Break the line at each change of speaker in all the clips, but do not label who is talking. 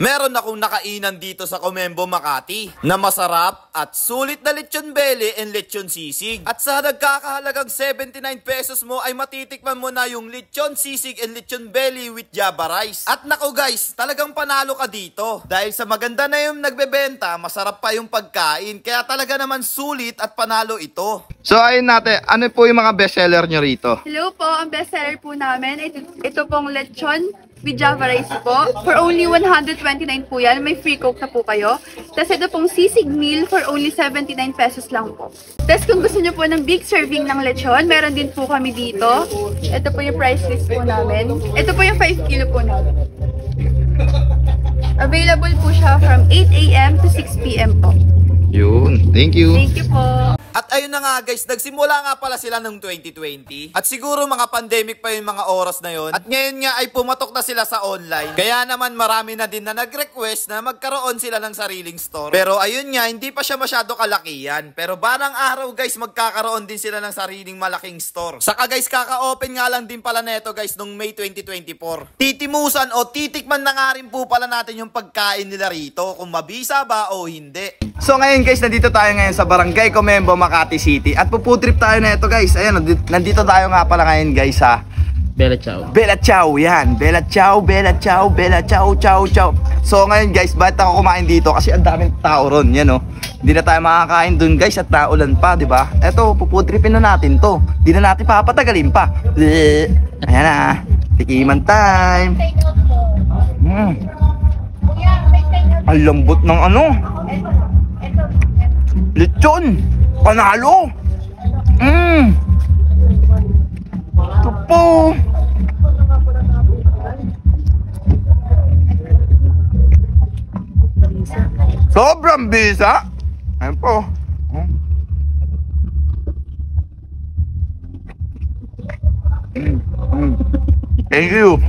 Meron akong nakainan dito sa Comembo, Makati na masarap at sulit na lechon belly and lechon sisig. At sa nagkakahalagang 79 pesos mo ay matitikman mo na yung lechon sisig and lechon belly with Java rice. At nako guys, talagang panalo ka dito. Dahil sa maganda na yung nagbebenta, masarap pa yung pagkain. Kaya talaga naman sulit at panalo ito.
So ayun natin, ano po yung mga bestseller nyo rito?
Hello po, ang bestseller po namin, ito pong lechon with Java rice po. For only 129 po yan. May free coke na po kayo. Tapos ito pong sisig meal for only 79 pesos lang po. Tapos kung gusto nyo po ng big serving ng lechon, meron din po kami dito. Ito po yung price list po namin. Ito po yung 5 kilo po namin. Available po siya from 8 AM to 6 PM po.
Yun, thank you.
Thank you po.
At ayun na nga guys, nagsimula nga pala sila ng 2020. At siguro mga pandemic pa yung mga oras na yon. At ngayon nga ay pumatok na sila sa online. Kaya naman marami na din na nag-request na magkaroon sila ng sariling store. Pero ayun nga, hindi pa siya masyado kalakihan. Pero barang araw guys, magkakaroon din sila ng sariling malaking store. Saka guys, kaka-open nga lang din pala neto guys nung May 2024. Titimusan o titikman na nga rin po pala natin yung pagkain nila rito. Kung mabisa ba o hindi.
So ngayon guys, nandito tayo ngayon sa Barangay Comembo, Makati City. At puputrip tayo na ito guys. Ayan, nandito tayo nga pala ngayon guys sa
Bella Chow.
Bella Chow, yan. Bella Chow, Bella Chow, Bella Chow, Chow, Chow. So ngayon guys, bakit ako kumain dito? Kasi ang daming tao ron, yan oh. Hindi na tayo makakain dun guys at naulan pa, di ba? Eto, puputripin na natin to. Hindi na natin papatagalin pa. Ayan na, tikiman time. Ang lambot ng ano. Lechon! Panalo! Ito po! Sobrang bisa! Ayan po. Thank you!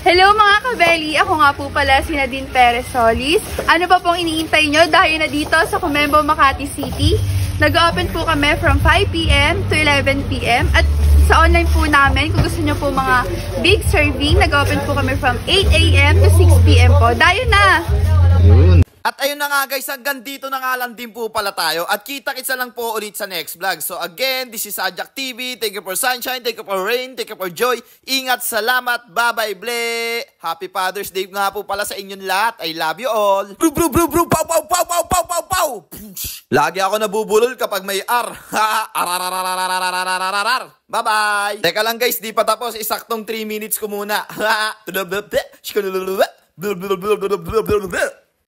Hello mga kabeli! Ako nga po pala si Nadine Perez Solis. Ano pa pong iniintay nyo dahil na dito sa Comembo, Makati City? Nag-open po kami from 5 PM to 11 PM. At sa online po namin, kung gusto nyo po mga big serving, nag-open po kami from 8 AM to 6 PM po. Dayo na!
Yun.
At ayun na nga guys, hanggang dito na nga lang din po pala tayo. At kita-kitsa lang po ulit sa next vlog. So again, this is Ajak TV. Thank you for sunshine, thank you for rain, thank you for joy. Ingat, salamat, bye-bye, ble! Happy Father's Day nga po pala sa inyong lahat. I love you all. Bro, bro, bro, bro, pow, pow, pow, pow, pow, pow, pow! Lagi ako nabubulol kapag may R. Bye-bye! Teka lang guys, di pa tapos. Isaktong 3 minutes ko muna.